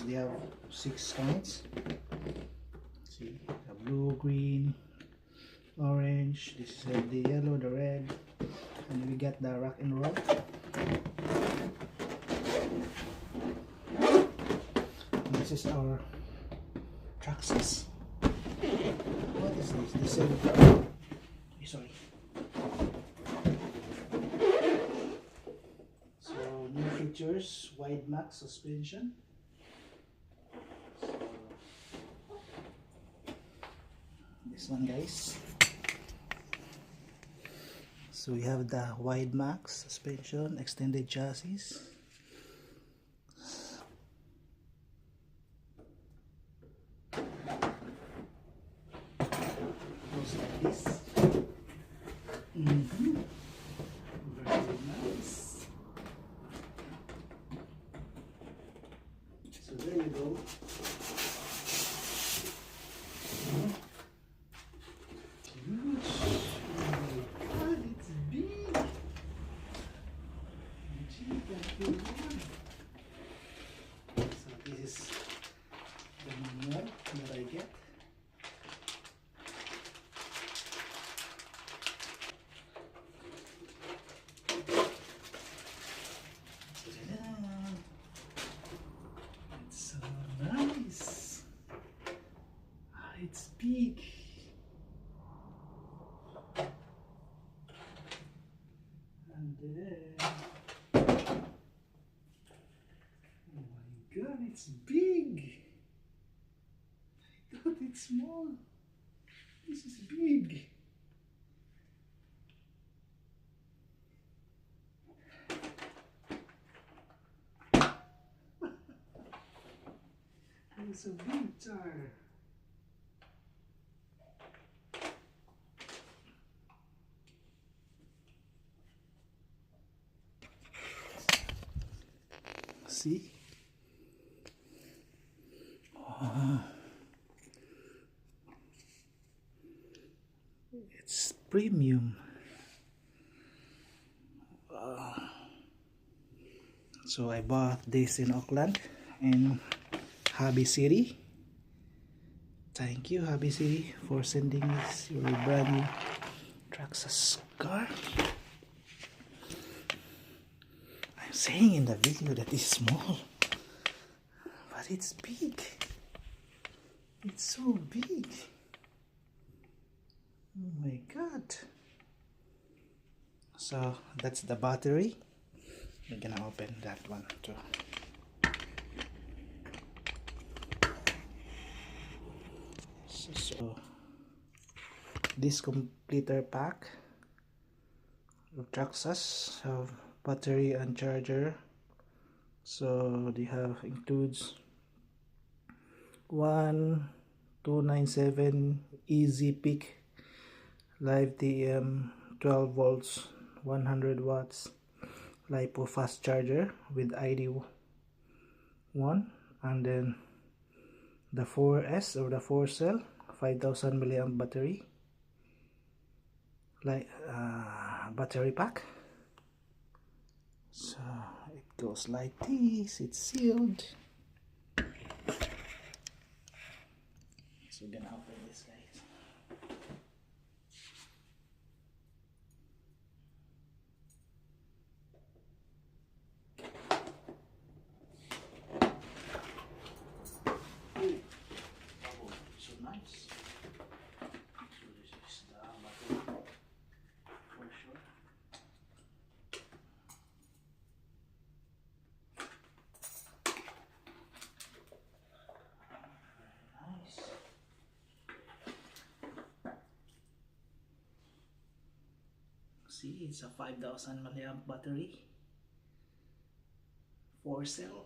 because they have 6 kinds. See, the blue, green, orange. This is the yellow, the red, and we got the rock and roll. And this is our TRAXXAS. What is this? This is sorry. So new features: wide MAXX suspension. So this one, guys. So we have the wide MAXX suspension, extended chassis. Goes like this. Very nice. So there you go. Huge. Oh my God, it's big. So this is the manual that I get. It's so nice. It's big. And then, oh my God, it's big. I thought it's small. This is big. It's a big tire. See? It's premium. So I bought this in Auckland in Hobby City. Thank you, Hobby City, for sending this your brand new TRAXXAS car. I'm saying in the video that it's small, but it's big. It's so big. Oh my God. So that's the battery. We're gonna open that one too. So this completer pack of TRAXXAS have battery and charger. So they have includes 1297 easy peak live TM 12 volts 100 watts LiPo fast charger with ID1, and then the 4S or the 4 cell 5000 milliamp battery battery pack. So it goes like this. It's sealed. So we're gonna open this, guys. So nice. So this is the battery for sure. Nice. See, it's a 5000 milliamp battery, 4 cell.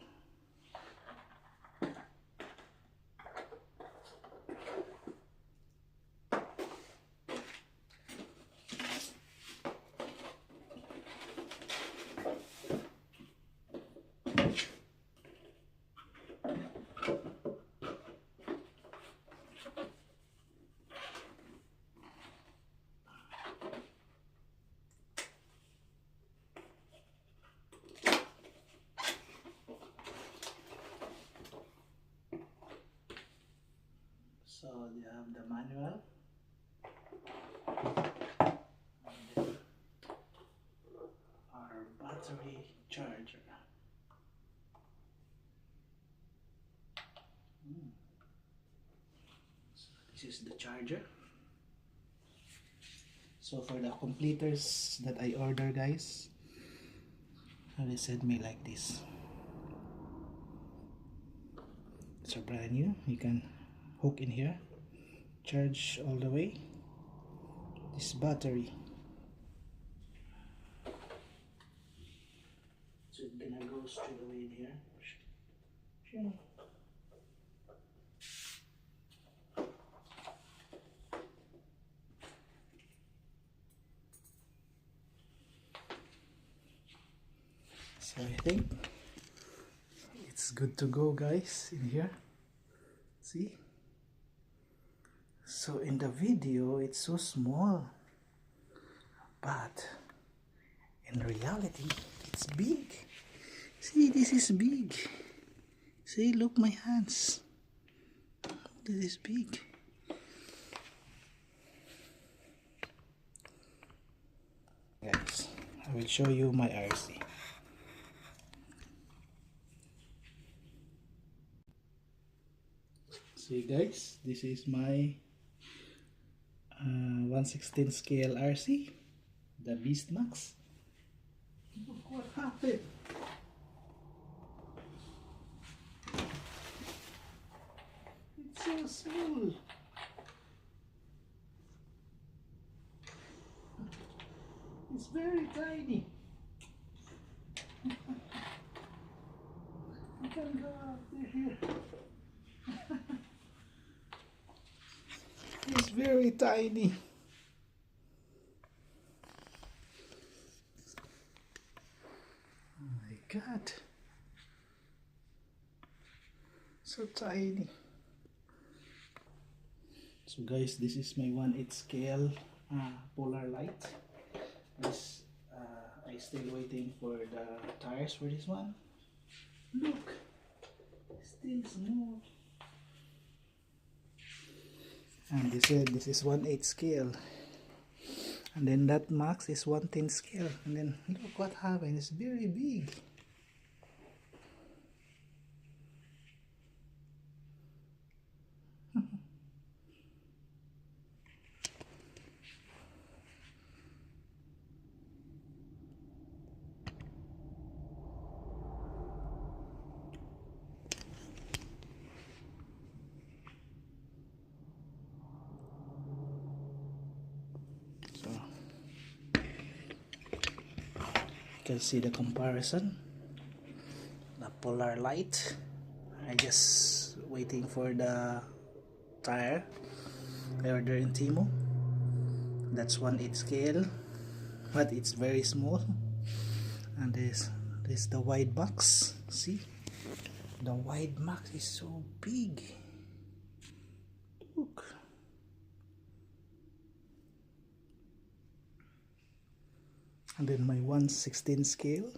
So you have the manual, and then our battery charger. So this is the charger. So for the completers that I order, guys, they sent me like this. It's a brand new. You can hook in here, charge all the way this battery. So it's gonna go straight away in here. So I think it's good to go, guys, in here. See? So in the video it's so small, but in reality it's big. See, this is big. See, look my hands. This is big. Guys, I will show you my RC. See guys, this is my 1/16 scale RC, the Beast MAXX. Look what happened. It's so small. It's very tiny. I can go up here. It's very tiny. Oh my God. So tiny. So guys, this is my 1/8 scale polar light. This I still waiting for the tires for this one. Look, still small. And they said this is 1/8 scale, and then that MAXX is 1/10 scale, and then look what happened. It's very big. You can see the comparison, the polar light. I just waiting for the tire I ordered in Timo. That's 1/8 scale, but it's very small. And this the wide box. See, the wide box is so big. Look. And then my 1/16 scale,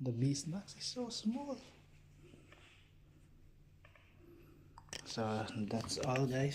the Beast MAXX, is so small. So that's all, guys.